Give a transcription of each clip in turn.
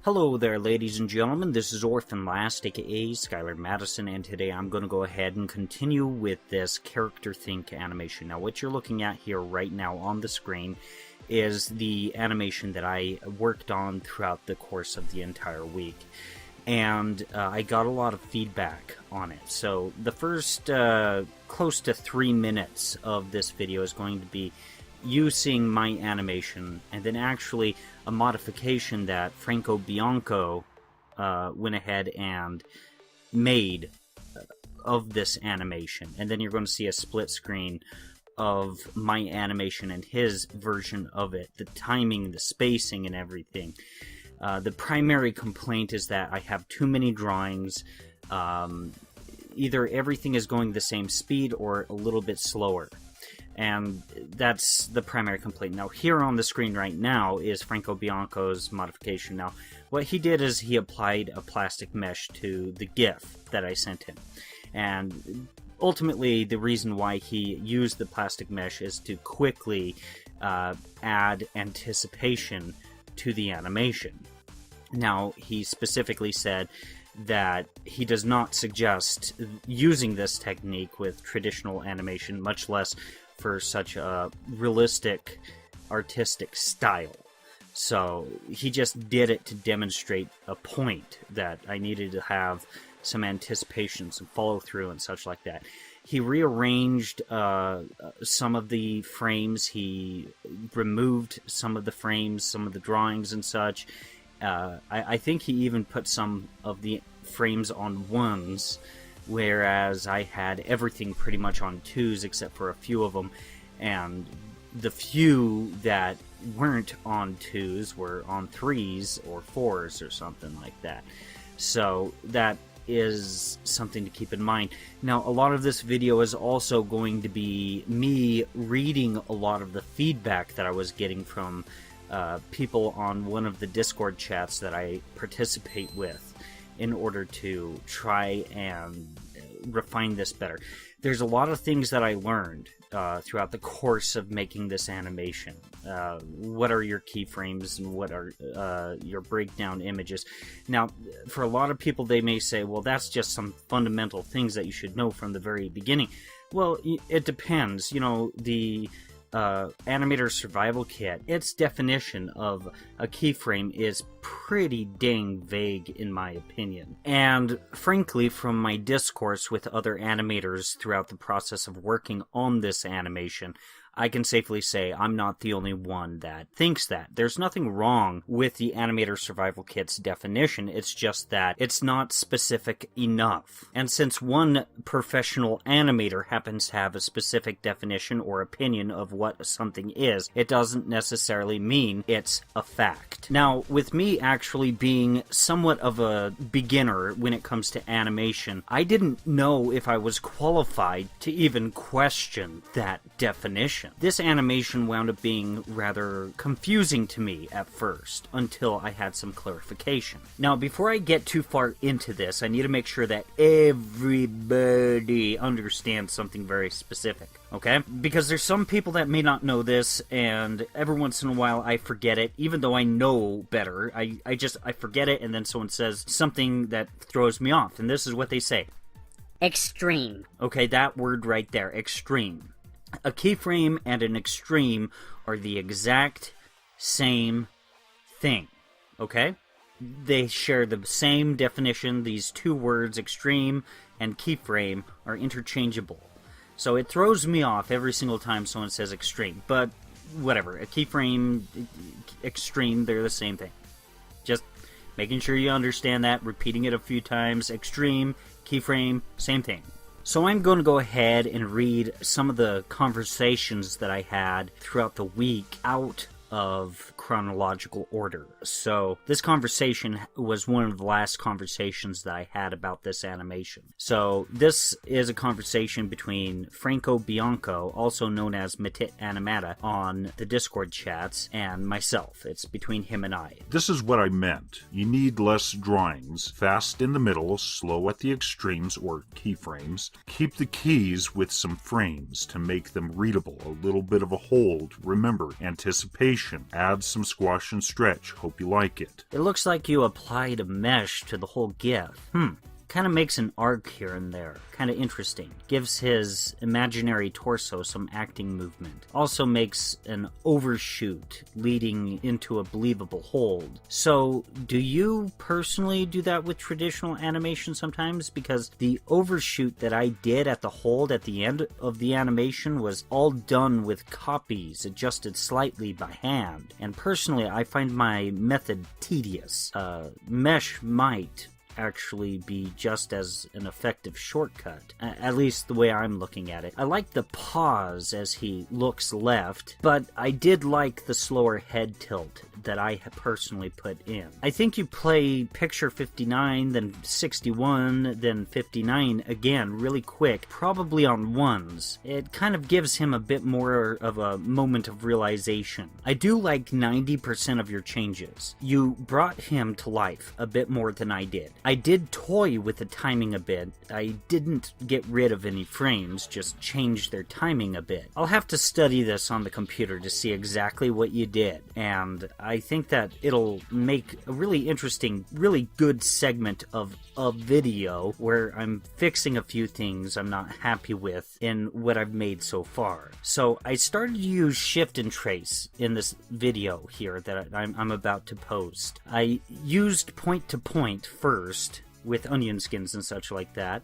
Hello there, ladies and gentlemen. This is Orphanlast, aka Skylar Madison, and today I'm going to go ahead and continue with this character think animation. Now, what you're looking at here right now on the screen is the animation that I worked on throughout the course of the entire week. And I got a lot of feedback on it. So the first close to 3 minutes of this video is going to be you seeing my animation, and then actually a modification that Franco Bianco went ahead and made of this animation. And then you're going to see a split screen of my animation and his version of it, the timing, the spacing, and everything. The primary complaint is that I have too many drawings. Either everything is going the same speed or a little bit slower. And that's the primary complaint. Now, here on the screen right now is Franco Bianco's modification. Now, what he did is he applied a plastic mesh to the GIF that I sent him. And ultimately, the reason why he used the plastic mesh is to quickly add anticipation to the animation. Now, he specifically said that he does not suggest using this technique with traditional animation, much less for such a realistic, artistic style. So he just did it to demonstrate a point that I needed to have some anticipation, some follow-through, and such like that. He rearranged some of the frames. He removed some of the frames, some of the drawings and such. I think he even put some of the frames on ones, whereas I had everything pretty much on twos except for a few of them, and the few that weren't on twos were on threes or fours or something like that. So that is something to keep in mind. Now, a lot of this video is also going to be me reading a lot of the feedback that I was getting from people on one of the Discord chats that I participate with, in order to try and refine this better. There's a lot of things that I learned throughout the course of making this animation. What are your keyframes and what are your breakdown images? Now, for a lot of people, they may say, well, that's just some fundamental things that you should know from the very beginning. Well, it depends. You know, the Animator Survival Kit, its definition of a keyframe is pretty dang vague in my opinion. And frankly, from my discourse with other animators throughout the process of working on this animation, I can safely say I'm not the only one that thinks that. There's nothing wrong with the Animator Survival Kit's definition, it's just that it's not specific enough. And since one professional animator happens to have a specific definition or opinion of what something is, it doesn't necessarily mean it's a fact. Now, with me actually being somewhat of a beginner when it comes to animation, I didn't know if I was qualified to even question that definition. This animation wound up being rather confusing to me at first, until I had some clarification. Now, before I get too far into this, I need to make sure that everybody understands something very specific, okay? Because there's some people that may not know this, and every once in a while I forget it, even though I know better. I forget it, and then someone says something that throws me off, and this is what they say. Extreme. Okay, that word right there, extreme. A keyframe and an extreme are the exact same thing, okay? They share the same definition. These two words, extreme and keyframe, are interchangeable. So it throws me off every single time someone says extreme, but whatever. A keyframe, extreme, they're the same thing. Just making sure you understand that, repeating it a few times. Extreme, keyframe, same thing. So I'm going to go ahead and read some of the conversations that I had throughout the week out of chronological order. So this conversation was one of the last conversations that I had about this animation. So this is a conversation between Franco Bianco, also known as Metit Animata, on the Discord chats, and myself. It's between him and I. This is what I meant. You need less drawings, fast in the middle, slow at the extremes or keyframes. Keep the keys with some frames to make them readable, a little bit of a hold. Remember, anticipation. Add some squash and stretch. Hope hope you like it. It looks like you applied a mesh to the whole GIF. Kind of makes an arc here and there. Kind of interesting. Gives his imaginary torso some acting movement. Also makes an overshoot leading into a believable hold. So, do you personally do that with traditional animation sometimes? Because the overshoot that I did at the hold at the end of the animation was all done with copies, adjusted slightly by hand. And personally, I find my method tedious. Mesh might actually be just as an effective shortcut, at least the way I'm looking at it. I like the pause as he looks left, but I did like the slower head tilt that I personally put in. I think you play picture 59, then 61, then 59 again really quick, probably on ones. It kind of gives him a bit more of a moment of realization. I do like 90% of your changes. You brought him to life a bit more than I did. I did toy with the timing a bit. I didn't get rid of any frames, just changed their timing a bit. I'll have to study this on the computer to see exactly what you did, and I think that it'll make a really interesting, really good segment of a video where I'm fixing a few things I'm not happy with in what I've made so far. So I started to use shift and trace in this video here that I'm about to post. I used point to point first with onion skins and such like that.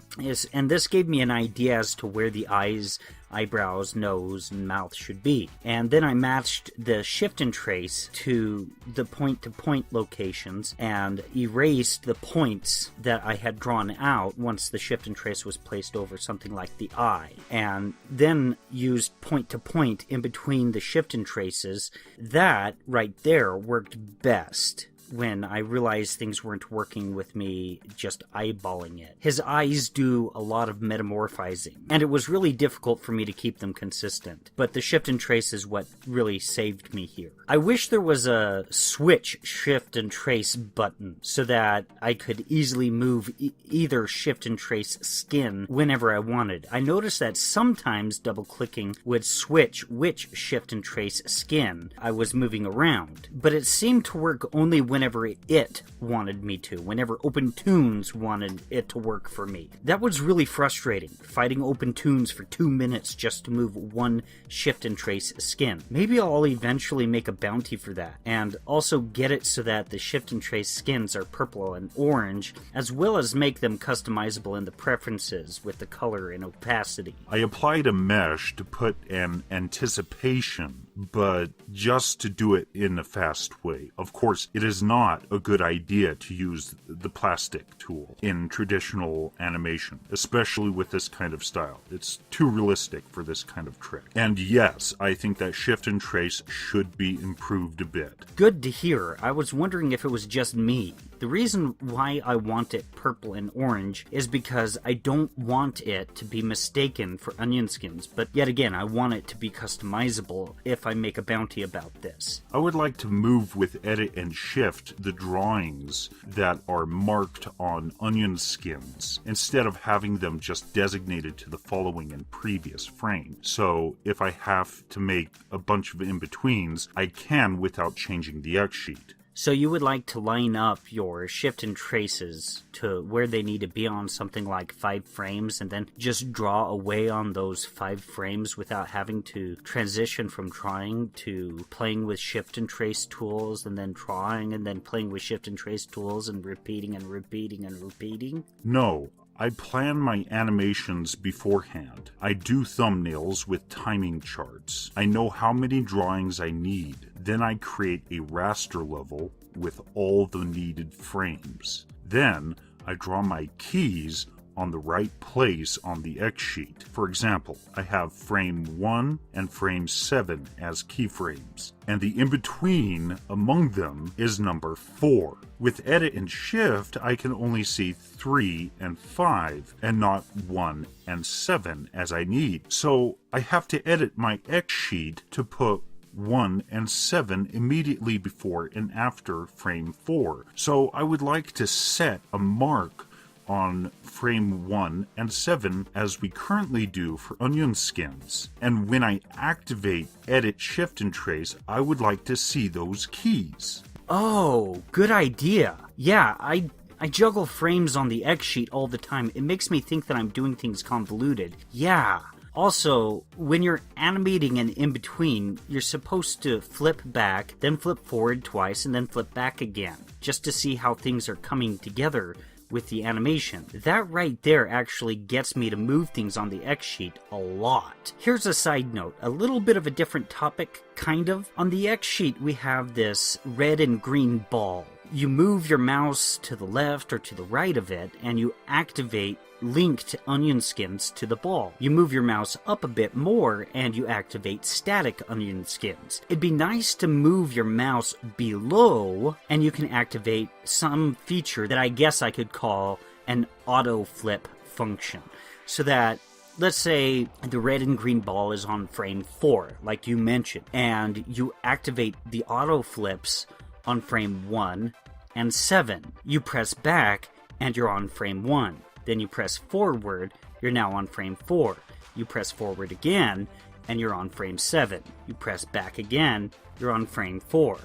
And this gave me an idea as to where the eyes, eyebrows, nose, and mouth should be. And then I matched the shift and trace to the point-to-point locations and erased the points that I had drawn out once the shift and trace was placed over something like the eye. And then used point-to-point in between the shift and traces. That right there worked best when I realized things weren't working with me just eyeballing it. His eyes do a lot of metamorphizing, and it was really difficult for me to keep them consistent, but the shift and trace is what really saved me here. I wish there was a switch shift and trace button so that I could easily move either shift and trace skin whenever I wanted. I noticed that sometimes double-clicking would switch which shift and trace skin I was moving around, but it seemed to work only whenever it wanted me to, whenever OpenToons wanted it to work for me. That was really frustrating, fighting OpenToons for 2 minutes just to move one shift and trace skin. Maybe I'll eventually make a bounty for that, and also get it so that the shift and trace skins are purple and orange, as well as make them customizable in the preferences with the color and opacity. I applied a mesh to put an anticipation, but just to do it in a fast way. Of course, it is not a good idea to use the plastic tool in traditional animation, especially with this kind of style. It's too realistic for this kind of trick. And yes, I think that shift and trace should be improved a bit. Good to hear. I was wondering if it was just me. The reason why I want it purple and orange is because I don't want it to be mistaken for onion skins, but yet again, I want it to be customizable if I make a bounty about this. I would like to move with edit and shift the drawings that are marked on onion skins instead of having them just designated to the following and previous frame. So if I have to make a bunch of in-betweens, I can without changing the X sheet. So you would like to line up your shift and traces to where they need to be on something like 5 frames and then just draw away on those 5 frames without having to transition from drawing to playing with shift and trace tools and then drawing and then playing with shift and trace tools and repeating and repeating and repeating? No. I plan my animations beforehand. I do thumbnails with timing charts. I know how many drawings I need. Then I create a raster level with all the needed frames. Then I draw my keys on the right place on the X sheet. For example, I have frame 1 and frame 7 as keyframes, and the in-between among them is number 4. With edit and shift, I can only see 3 and 5, and not 1 and 7 as I need. So I have to edit my X sheet to put 1 and 7 immediately before and after frame 4. So I would like to set a mark on frame 1 and 7 as we currently do for onion skins. And when I activate edit shift and trace, I would like to see those keys. Oh, good idea. Yeah, I juggle frames on the X sheet all the time. It makes me think that I'm doing things convoluted. Yeah. Also, when you're animating an in-between, you're supposed to flip back, then flip forward twice, and then flip back again, just to see how things are coming together with the animation. That right there actually gets me to move things on the X sheet a lot. Here's a side note, a little bit of a different topic, kind of. On the X sheet, we have this red and green ball. You move your mouse to the left or to the right of it, and you activate linked onion skins to the ball. You move your mouse up a bit more, and you activate static onion skins. It'd be nice to move your mouse below, and you can activate some feature that I guess I could call an auto flip function. So that, let's say the red and green ball is on frame 4, like you mentioned, and you activate the auto flips on frame 1 and 7. You press back, and you're on frame 1. Then you press forward, you're now on frame 4. You press forward again, and you're on frame 7. You press back again, you're on frame 4.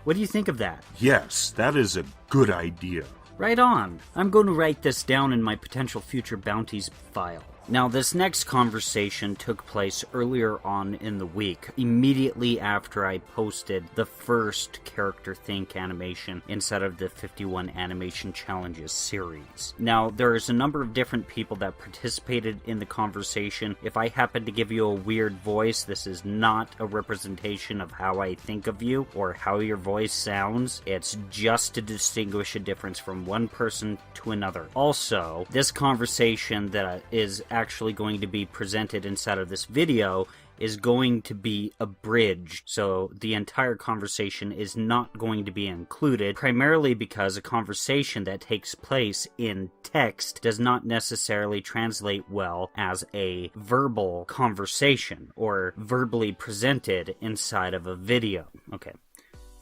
What do you think of that? Yes, that is a good idea. Right on. I'm going to write this down in my potential future bounties file. Now, this next conversation took place earlier on in the week, immediately after I posted the first Character Think animation inside of the 51 Animation Challenges series. Now, there's a number of different people that participated in the conversation. If I happen to give you a weird voice, this is not a representation of how I think of you or how your voice sounds. It's just to distinguish a difference from one person to another. Also, this conversation that is actually going to be presented inside of this video is going to be abridged, so the entire conversation is not going to be included, primarily because a conversation that takes place in text does not necessarily translate well as a verbal conversation or verbally presented inside of a video. Okay.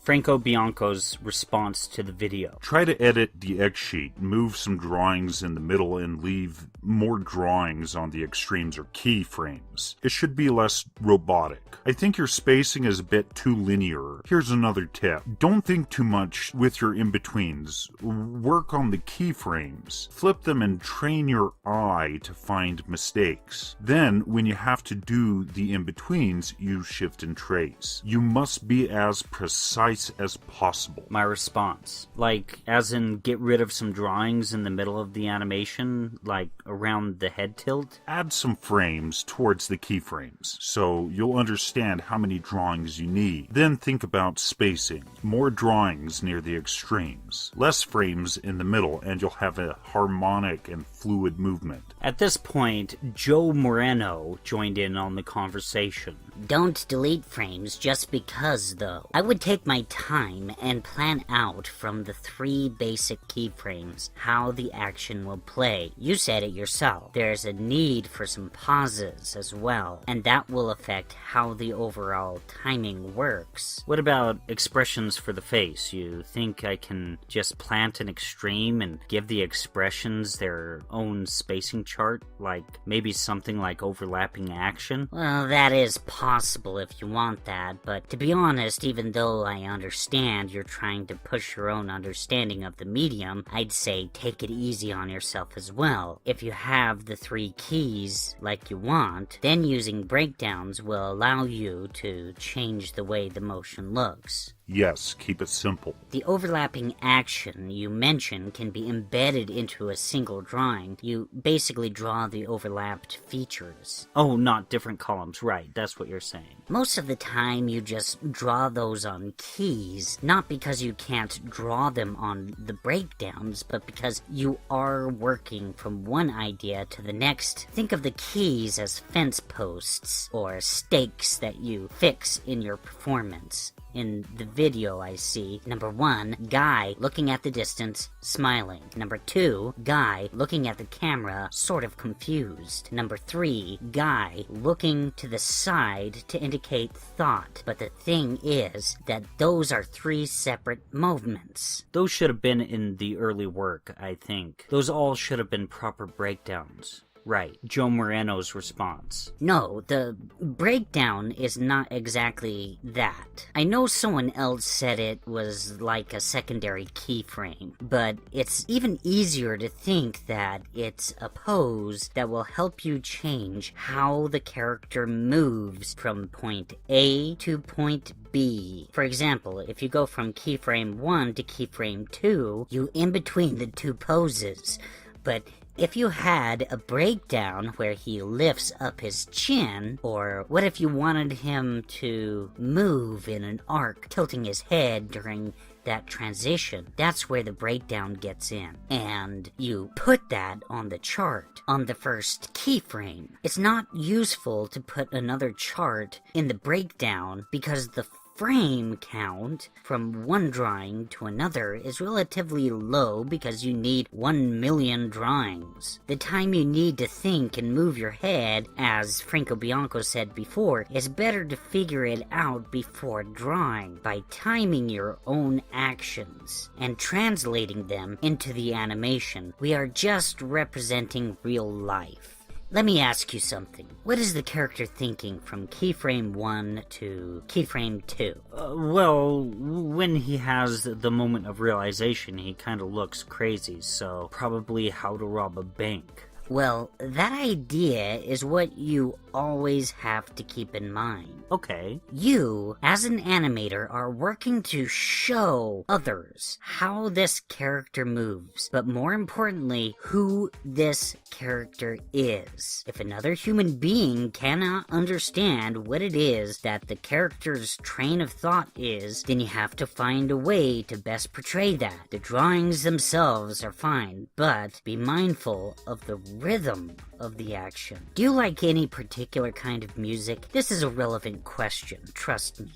Franco Bianco's response to the video. Try to edit the X sheet, move some drawings in the middle, and leave more drawings on the extremes or keyframes. It should be less robotic. I think your spacing is a bit too linear. Here's another tip. Don't think too much with your in-betweens. Work on the keyframes. Flip them and train your eye to find mistakes. Then, when you have to do the in-betweens, you shift and trace. You must be as precise as possible. My response. Like, as in get rid of some drawings in the middle of the animation, like around the head tilt? Add some frames towards the keyframes, so you'll understand how many drawings you need. Then think about spacing. More drawings near the extremes. Less frames in the middle, and you'll have a harmonic and fluid movement. At this point, Joe Moreno joined in on the conversation. Don't delete frames just because, though. I would take my time and plan out from the 3 basic keyframes how the action will play. You said it yourself. There's a need for some pauses as well, and that will affect how the overall timing works. What about expressions for the face? You think I can just plant an extreme and give the expressions their own spacing chart? Like maybe something like overlapping action? Well, that is possible if you want that, but to be honest, even though I understand you're trying to push your own understanding of the medium, I'd say take it easy on yourself as well. If you have the 3 keys like you want, then using breakdowns will allow you to change the way the motion looks. Yes, keep it simple. The overlapping action you mentioned can be embedded into a single drawing. You basically draw the overlapped features. Oh, not different columns, right, that's what you're saying. Most of the time you just draw those on keys, not because you can't draw them on the breakdowns, but because you are working from one idea to the next. Think of the keys as fence posts or stakes that you fix in your performance. In the video I see, number 1, guy looking at the distance, smiling. Number 2, guy looking at the camera, sort of confused. Number 3, guy looking to the side to indicate thought. But the thing is that those are 3 separate movements. Those should have been in the early work, I think. Those all should have been proper breakdowns. Right, Joe Moreno's response. No, the breakdown is not exactly that. I know someone else said it was like a secondary keyframe, but it's even easier to think that it's a pose that will help you change how the character moves from point A to point B. For example, if you go from keyframe 1 to keyframe 2, you in between the two poses, but if you had a breakdown where he lifts up his chin, or what if you wanted him to move in an arc, tilting his head during that transition? That's where the breakdown gets in. And you put that on the chart, on the first keyframe. It's not useful to put another chart in the breakdown because the frame count from one drawing to another is relatively low because you need 1 million drawings. The time you need to think and move your head, as Franco Bianco said before, is better to figure it out before drawing by timing your own actions and translating them into the animation. We are just representing real life. Let me ask you something. What is the character thinking from keyframe 1 to keyframe 2? Well, when he has the moment of realization, he kind of looks crazy, so probably how to rob a bank. Well, that idea is what you always have to keep in mind. Okay. You, as an animator, are working to show others how this character moves, but more importantly, who this character is. If another human being cannot understand what it is that the character's train of thought is, then you have to find a way to best portray that. The drawings themselves are fine, but be mindful of the rhythm of the action. Do you like any particular kind of music? This is a relevant question, trust me.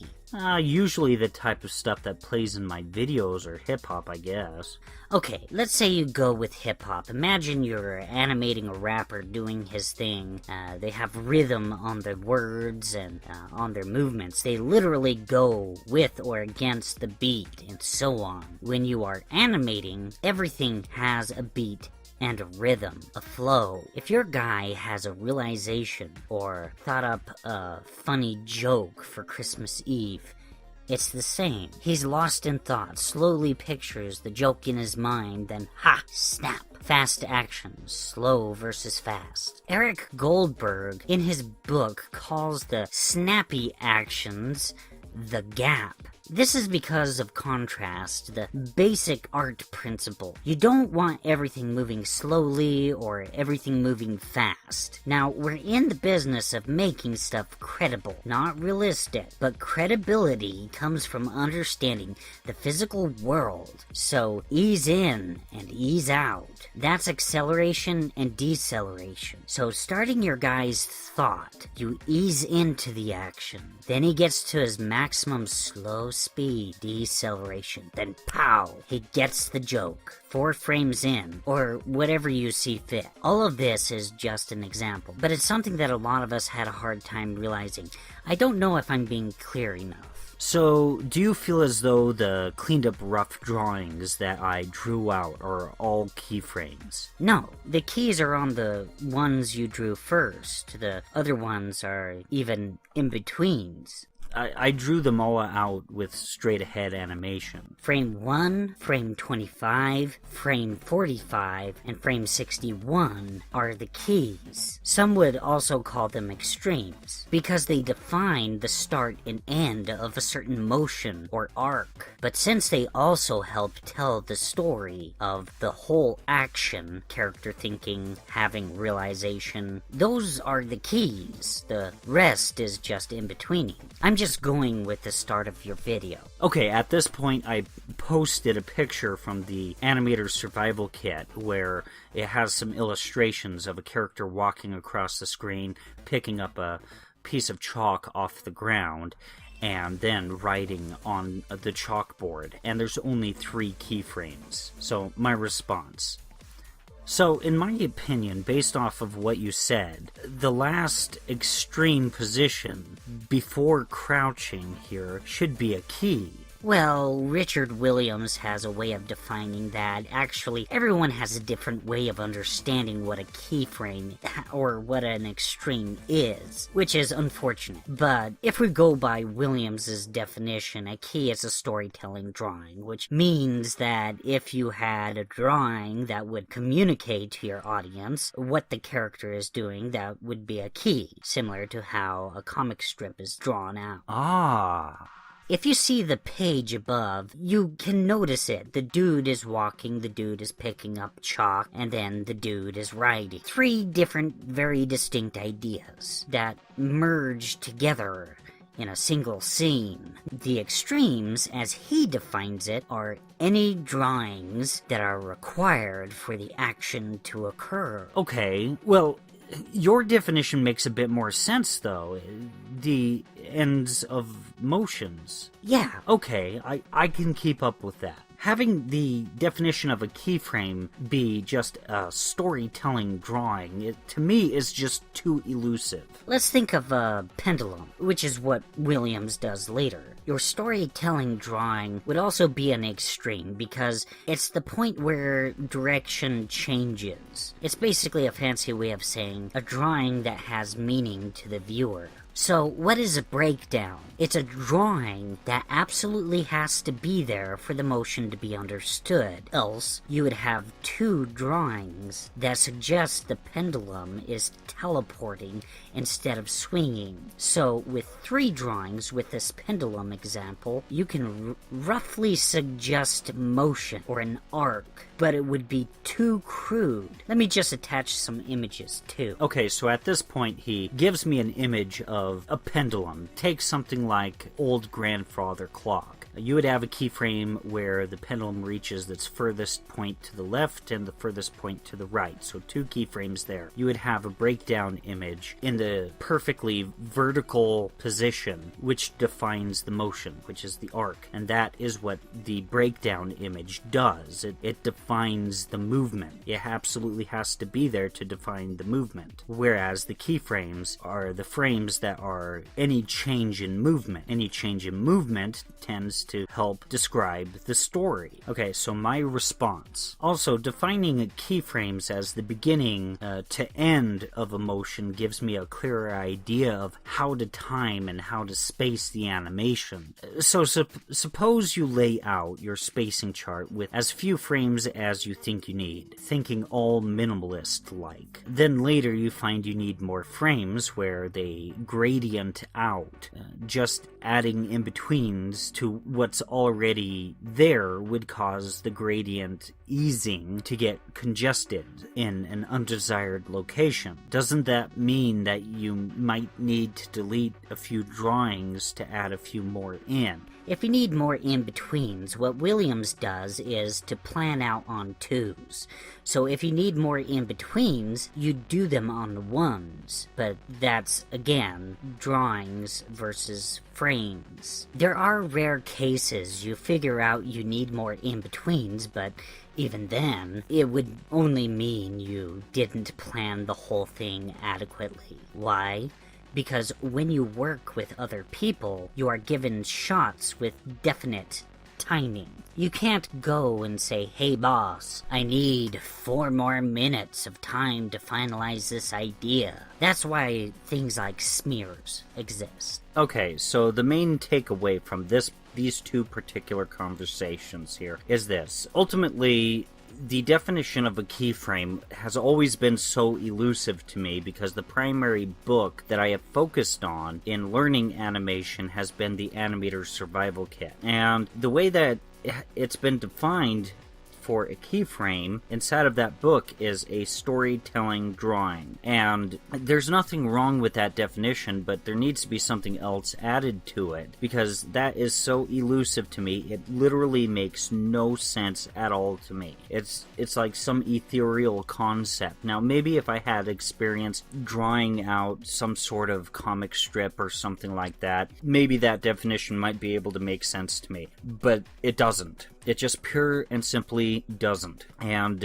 Usually the type of stuff that plays in my videos are hip-hop, I guess. Okay, let's say you go with hip-hop. Imagine you're animating a rapper doing his thing. They have rhythm on their words and on their movements. They literally go with or against the beat and so on. When you are animating, everything has a beat and a rhythm, a flow. If your guy has a realization or thought up a funny joke for Christmas Eve, it's the same. He's lost in thought, slowly pictures the joke in his mind, then ha, snap. Fast action, slow versus fast. Eric Goldberg, in his book, calls the snappy actions the gap. This is because of contrast, the basic art principle. You don't want everything moving slowly or everything moving fast. Now, we're in the business of making stuff credible, not realistic, but credibility comes from understanding the physical world. So, ease in and ease out. That's acceleration and deceleration. So, starting your guy's thought, you ease into the action. Then he gets to his maximum slow speed, deceleration, then pow, he gets the joke. 4 frames in, or whatever you see fit. All of this is just an example, but it's something that a lot of us had a hard time realizing. I don't know if I'm being clear enough. So, do you feel as though the cleaned up rough drawings that I drew out are all keyframes? No, the keys are on the ones you drew first. The other ones are even in-betweens. I drew them all out with straight ahead animation. Frame 1, frame 25, frame 45, and frame 61 are the keys. Some would also call them extremes, because they define the start and end of a certain motion or arc. But since they also help tell the story of the whole action, character thinking, having realization, those are the keys. The rest is just in-betweening. I'm just going with the start of your video. Okay, at this point I posted a picture from the Animator's Survival Kit where it has some illustrations of a character walking across the screen, picking up a piece of chalk off the ground, and then writing on the chalkboard. And there's only 3 keyframes. So, my response. So, in my opinion, based off of what you said, the last extreme position before crouching here should be a key. Well, Richard Williams has a way of defining that. Actually, everyone has a different way of understanding what a keyframe or what an extreme is, which is unfortunate. But if we go by Williams's definition, a key is a storytelling drawing, which means that if you had a drawing that would communicate to your audience what the character is doing, that would be a key, similar to how a comic strip is drawn out. Ah. If you see the page above, you can notice it. The dude is walking, the dude is picking up chalk, and then the dude is writing. 3 different, very distinct ideas that merge together in a single scene. The extremes, as he defines it, are any drawings that are required for the action to occur. Okay, well, your definition makes a bit more sense, though. The ends of motions. Yeah. Okay, I can keep up with that. Having the definition of a keyframe be just a storytelling drawing, it, to me, is just too elusive. Let's think of a pendulum, which is what Williams does later. Your storytelling drawing would also be an extreme because it's the point where direction changes. It's basically a fancy way of saying a drawing that has meaning to the viewer. So, what is a breakdown? It's a drawing that absolutely has to be there for the motion to be understood. Else, you would have 2 drawings that suggest the pendulum is teleporting instead of swinging. So, with 3 drawings with this pendulum example, you can roughly suggest motion or an arc, but it would be too crude. Let me just attach some images too. Okay, so at this point he gives me an image of a pendulum. Take something like old grandfather clock. You would have a keyframe where the pendulum reaches its furthest point to the left and the furthest point to the right, so 2 keyframes there. You would have a breakdown image in the perfectly vertical position, which defines the motion, which is the arc, and that is what the breakdown image does. It defines the movement. It absolutely has to be there to define the movement, whereas the keyframes are the frames that are any change in movement. Any change in movement tends to help describe the story. Okay, so my response. Also, defining keyframes as the beginning to end of a motion gives me a clearer idea of how to time and how to space the animation. So suppose you lay out your spacing chart with as few frames as you think you need, thinking all minimalist-like. Then later you find you need more frames where they gradient out. Just adding in-betweens to what's already there would cause the gradient easing to get congested in an undesired location. Doesn't that mean that you might need to delete a few drawings to add a few more in? If you need more in-betweens, what Williams does is to plan out on 2s. So if you need more in-betweens, you do them on 1s. But that's, again, drawings versus frames. There are rare cases you figure out you need more in-betweens, but even then, it would only mean you didn't plan the whole thing adequately. Why? Because when you work with other people, you are given shots with definite timing. You can't go and say, "Hey boss, I need 4 more minutes of time to finalize this idea." That's why things like smears exist. Okay, so the main takeaway from these 2 particular conversations here is this. Ultimately, the definition of a keyframe has always been so elusive to me because the primary book that I have focused on in learning animation has been the Animator's Survival Kit. And the way that it's been defined for a keyframe inside of that book is a storytelling drawing. And there's nothing wrong with that definition, but there needs to be something else added to it because that is so elusive to me. It literally makes no sense at all to me. It's like some ethereal concept. Now, maybe if I had experience drawing out some sort of comic strip or something like that, maybe that definition might be able to make sense to me. But it doesn't. It just pure and simply doesn't. And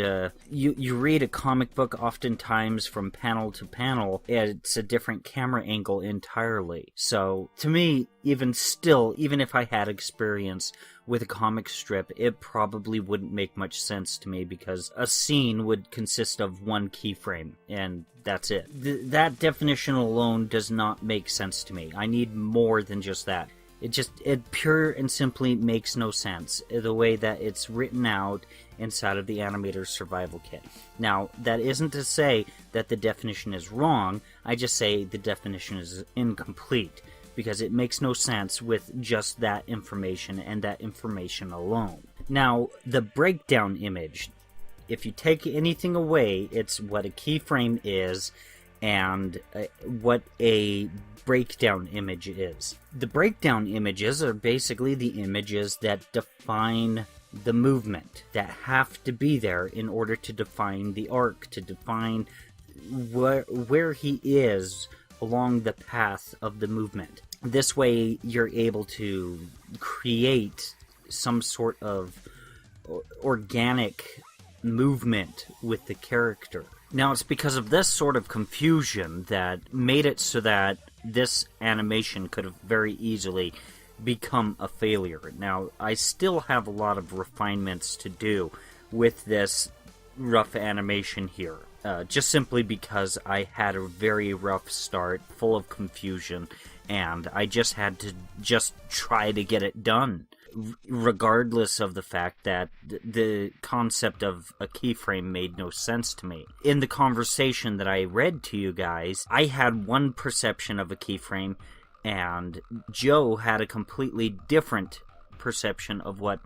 you read a comic book oftentimes from panel to panel, it's a different camera angle entirely. So to me, even if I had experience with a comic strip, it probably wouldn't make much sense to me, because a scene would consist of one keyframe, and that's it. That definition alone does not make sense to me. I need more than just that. It pure and simply makes no sense, the way that it's written out inside of the animator's survival kit. Now, that isn't to say that the definition is wrong, I just say the definition is incomplete, because it makes no sense with just that information and that information alone. Now, the breakdown image, if you take anything away, it's what a keyframe is and what a breakdown image is. The breakdown images are basically the images that define the movement, that have to be there in order to define the arc, to define where he is along the path of the movement. This way, you're able to create some sort of organic movement with the character. Now, it's because of this sort of confusion that made it so that this animation could have very easily become a failure. Now, I still have a lot of refinements to do with this rough animation here. Just simply because I had a very rough start, full of confusion, and I just had to try to get it done, regardless of the fact that the concept of a keyframe made no sense to me. In the conversation that I read to you guys, I had one perception of a keyframe, and Joe had a completely different perception of what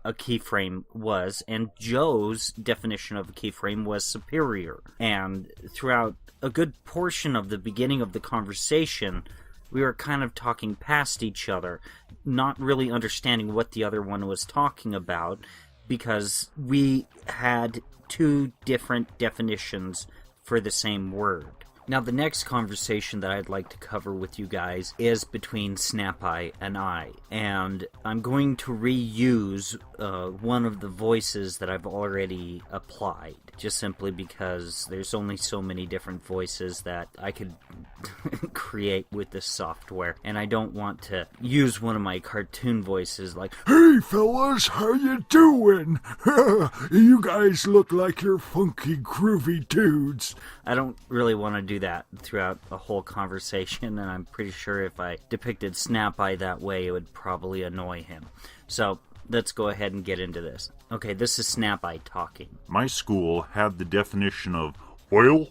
a keyframe was, and Joe's definition of a keyframe was superior. And throughout a good portion of the beginning of the conversation, we were kind of talking past each other, not really understanding what the other one was talking about, because we had two different definitions for the same word. Now, the next conversation that I'd like to cover with you guys is between Snap-Eye and I, and I'm going to reuse one of the voices that I've already applied, just simply because there's only so many different voices that I could create with this software, and I don't want to use one of my cartoon voices like, "Hey fellas, how you doing? You guys look like you're funky groovy dudes." I don't really want to do that throughout a whole conversation, and I'm pretty sure if I depicted Snap-Eye that way, it would probably annoy him. So, let's go ahead and get into this. Okay, this is Snap-Eye talking. My school had the definition of, well,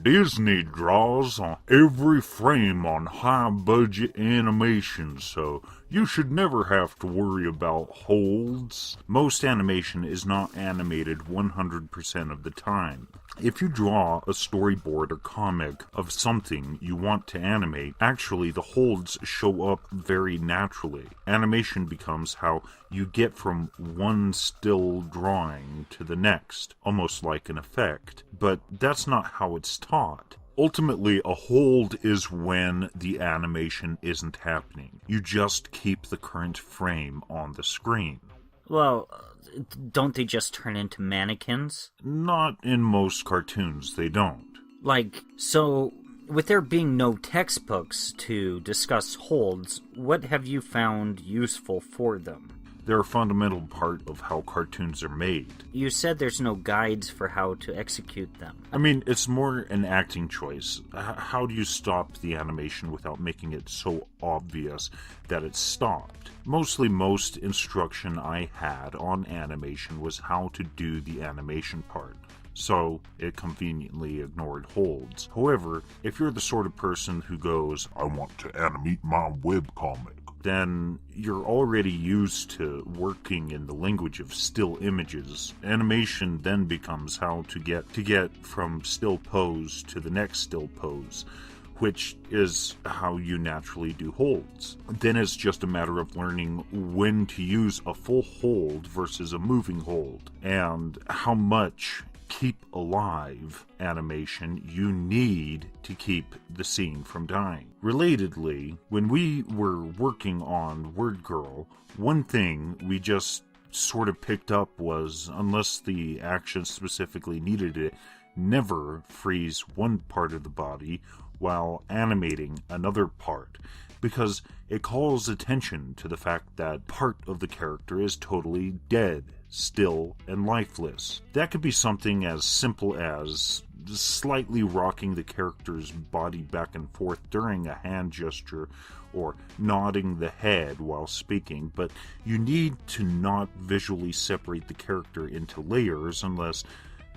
Disney draws on every frame on high-budget animation, so you should never have to worry about holds. Most animation is not animated 100% of the time. If you draw a storyboard or comic of something you want to animate, actually the holds show up very naturally. Animation becomes how you get from one still drawing to the next, almost like an effect. But that's not how it's taught. Ultimately, a hold is when the animation isn't happening. You just keep the current frame on the screen. Well, don't they just turn into mannequins? Not in most cartoons, they don't. So, with there being no textbooks to discuss holds, what have you found useful for them? They're a fundamental part of how cartoons are made. You said there's no guides for how to execute them. I mean, it's more an acting choice. How do you stop the animation without making it so obvious that it's stopped? Most instruction I had on animation was how to do the animation part, so it conveniently ignored holds. However, if you're the sort of person who goes, "I want to animate my webcomic," then you're already used to working in the language of still images. Animation then becomes how to get from still pose to the next still pose, which is how you naturally do holds. Then it's just a matter of learning when to use a full hold versus a moving hold, and how much keep alive animation you need to keep the scene from dying. Relatedly, when we were working on Word Girl, one thing we just sort of picked up was, unless the action specifically needed it, never freeze one part of the body while animating another part, because it calls attention to the fact that part of the character is totally dead, still, and lifeless. That could be something as simple as slightly rocking the character's body back and forth during a hand gesture, or nodding the head while speaking, but you need to not visually separate the character into layers unless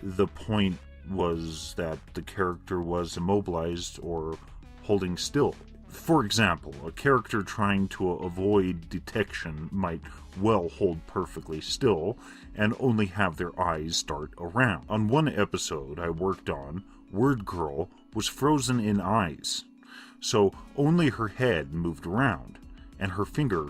the point was that the character was immobilized or holding still. For example, a character trying to avoid detection might well hold perfectly still and only have their eyes dart around. On one episode I worked on, Word Girl was frozen in eyes, so only her head moved around, and her finger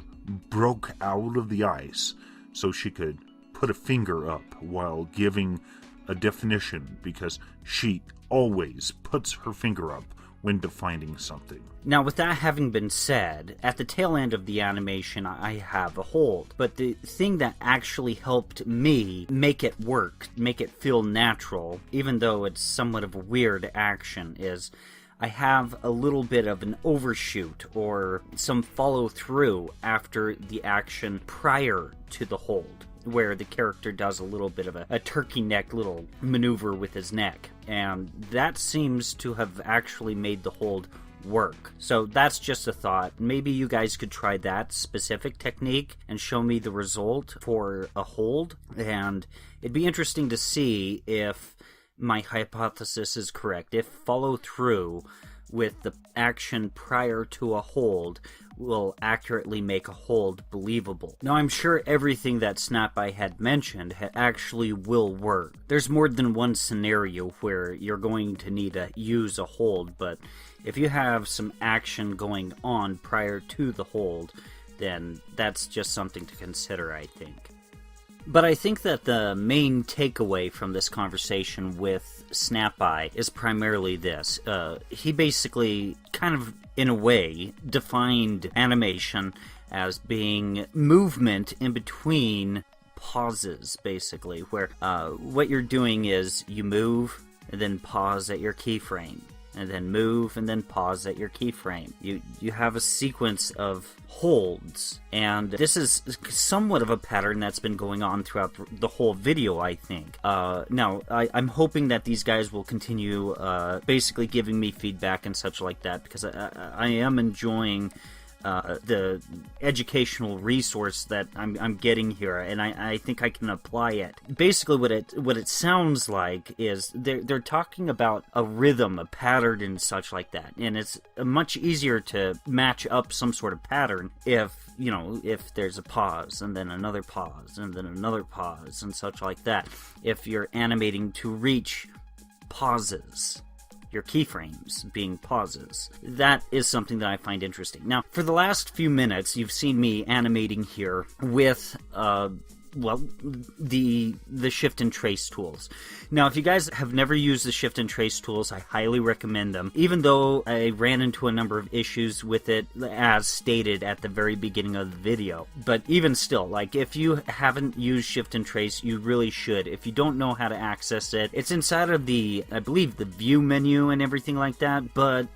broke out of the ice so she could put a finger up while giving a definition, because she always puts her finger up when defining something. Now, with that having been said, at the tail end of the animation, I have a hold. But the thing that actually helped me make it work, make it feel natural, even though it's somewhat of a weird action, is I have a little bit of an overshoot or some follow through after the action prior to the hold, where the character does a little bit of a turkey neck little maneuver with his neck. And that seems to have actually made the hold work. So that's just a thought. Maybe you guys could try that specific technique and show me the result for a hold. And it'd be interesting to see if my hypothesis is correct. If follow through with the action prior to a hold will accurately make a hold believable. Now, I'm sure everything that SnapEye had mentioned actually will work. There's more than one scenario where you're going to need to use a hold, but if you have some action going on prior to the hold, then that's just something to consider, I think. But I think that the main takeaway from this conversation with SnapEye is primarily this. He basically, kind of in a way, defined animation as being movement in between pauses, basically, where what you're doing is you move and then pause at your keyframe, and then move and then pause at your keyframe. You have a sequence of holds, and this is somewhat of a pattern that's been going on throughout the whole video, I think. Now, I'm hoping that these guys will continue basically giving me feedback and such like that, because I am enjoying the educational resource that I'm getting here, and I think I can apply it. Basically, what it sounds like is they're talking about a rhythm, a pattern, and such like that, and it's much easier to match up some sort of pattern if there's a pause and then another pause and then another pause and such like that. If you're animating to reach pauses, your keyframes being pauses. That is something that I find interesting. Now, for the last few minutes, you've seen me animating here with the shift and trace tools. Now, if you guys have never used the shift and trace tools, I highly recommend them, even though I ran into a number of issues with it as stated at the very beginning of the video. But even still, like, if you haven't used shift and trace, you really should. If you don't know how to access it, it's inside of the, I believe, the view menu and everything like that, but,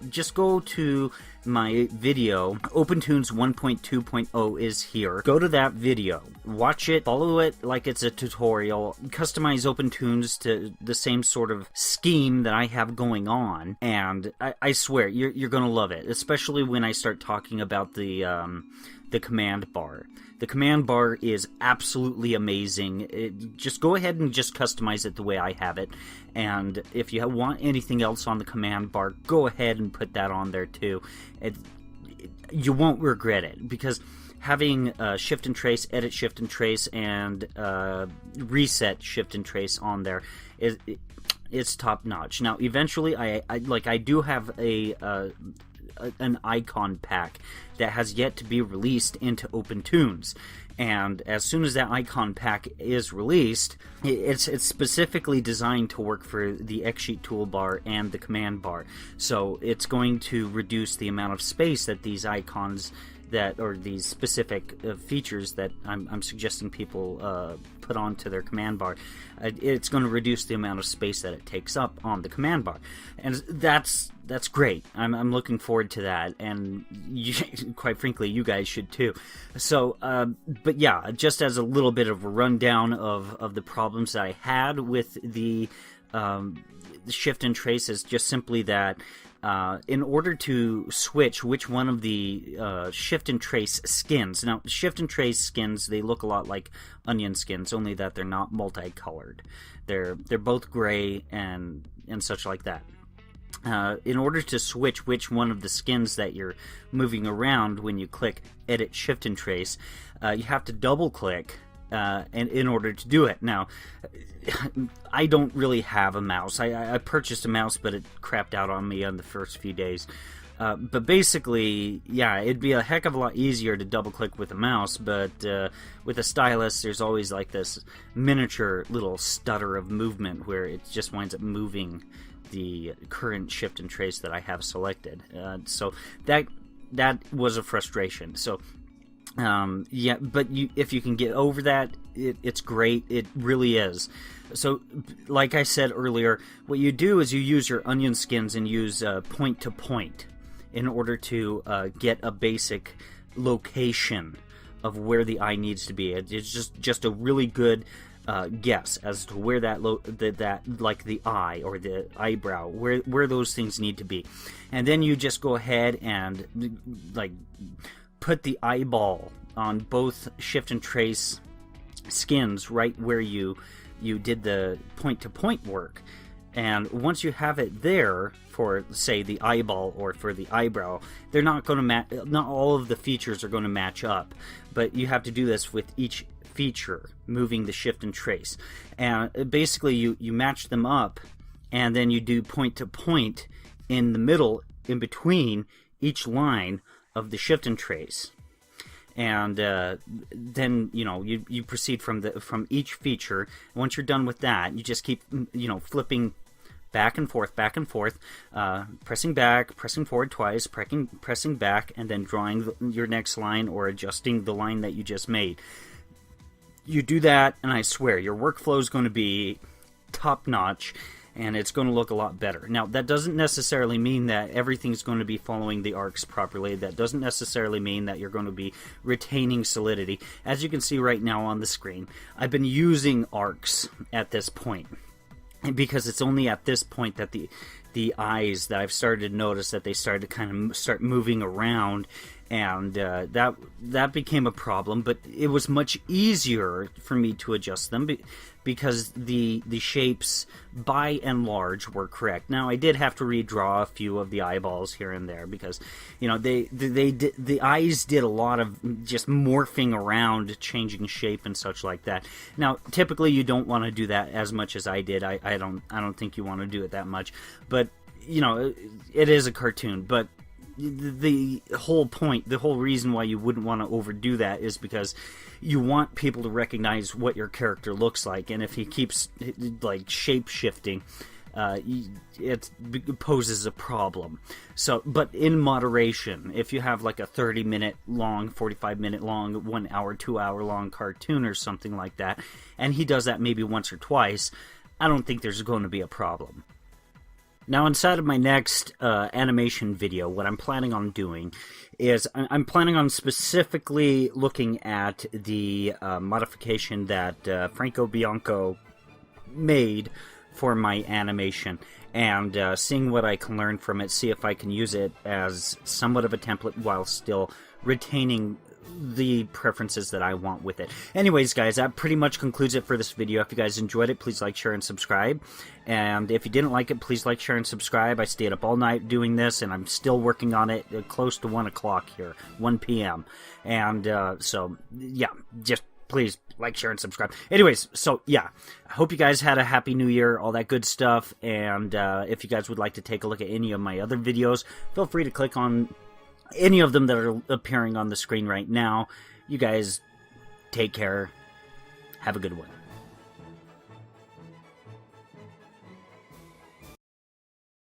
just go to my video. OpenTunes 1.2.0 is here. Go to that video, watch it, follow it like it's a tutorial, customize OpenTunes to the same sort of scheme that I have going on, and I swear, you're gonna love it, especially when I start talking about the command bar. The command bar is absolutely amazing. Just go ahead and just customize it the way I have it. And if you want anything else on the command bar, go ahead and put that on there too. You won't regret it, because having shift and trace, edit shift and trace, and reset shift and trace on there it's top notch. Now, eventually, I do have an icon pack that has yet to be released into OpenTunes, and as soon as that icon pack is released, it's specifically designed to work for the X-Sheet toolbar and the command bar, so it's going to reduce the amount of space that these icons or these specific features that I'm suggesting people put onto their command bar, it's going to reduce the amount of space that it takes up on the command bar, and that's great. I'm looking forward to that, and quite frankly, you guys should too. So, but yeah, just as a little bit of a rundown of the problems that I had with the shift and trace is just simply that in order to switch which one of the shift and trace skins. Now, shift and trace skins, they look a lot like onion skins, only that they're not multicolored. They're both gray and such like that. In order to switch which one of the skins that you're moving around when you click Edit Shift and Trace, you have to double click and in order to do it. Now, I don't really have a mouse. I purchased a mouse, but it crapped out on me on the first few days. But basically, yeah, it'd be a heck of a lot easier to double click with a mouse, but with a stylus, there's always like this miniature little stutter of movement where it just winds up moving the current shift and trace that I have selected. So that was a frustration. So yeah, but if you can get over that, it's great. It really is. So, like I said earlier, what you do is you use your onion skins and use point to point in order to get a basic location of where the eye needs to be. It's just a really good guess as to where that like the eye or the eyebrow, where those things need to be, and then you just go ahead and like put the eyeball on both shift and trace skins right where you did the point to point work. And once you have it there for, say, the eyeball or for the eyebrow, they're not going to not all of the features are going to match up, but you have to do this with each feature, moving the shift and trace. And basically you match them up, and then you do point to point in the middle, in between each line of the shift and trace. And then you proceed from each feature. Once you're done with that, you just keep flipping back and forth, pressing back, pressing forward twice, pressing back, and then drawing your next line or adjusting the line that you just made. You do that, and I swear your workflow is going to be top notch, and it's going to look a lot better. Now, that doesn't necessarily mean that everything's going to be following the arcs properly. That doesn't necessarily mean that you're going to be retaining solidity. As you can see right now on the screen, I've been using arcs at this point, because it's only at this point that the eyes that I've started to notice that they started to kind of start moving around, and that became a problem. But it was much easier for me to adjust them because the shapes by and large were correct. Now, I did have to redraw a few of the eyeballs here and there because the eyes did a lot of just morphing around, changing shape and such like that. Now, typically you don't want to do that as much as I did. I don't think you want to do it that much, but it is a cartoon. But the whole point, the whole reason why you wouldn't want to overdo that is because you want people to recognize what your character looks like, and if he keeps like shape shifting, it poses a problem. So, but in moderation, if you have like a 30-minute long, 45-minute long, 1 hour, 2 hour long cartoon or something like that, and he does that maybe once or twice, I don't think there's going to be a problem. Now, inside of my next animation video, what I'm planning on doing is I'm planning on specifically looking at the modification that Franco Bianco made for my animation, and seeing what I can learn from it, see if I can use it as somewhat of a template while still retaining the preferences that I want with it. Anyways, guys, that pretty much concludes it for this video. If you guys enjoyed it, please like, share, and subscribe. And if you didn't like it, please like, share, and subscribe. I stayed up all night doing this, and I'm still working on it close to 1 o'clock here, 1 p.m. And so, yeah, just please like, share, and subscribe. Anyways, so, yeah, I hope you guys had a happy new year, all that good stuff. And if you guys would like to take a look at any of my other videos, feel free to click on any of them that are appearing on the screen right now. You guys take care. Have a good one.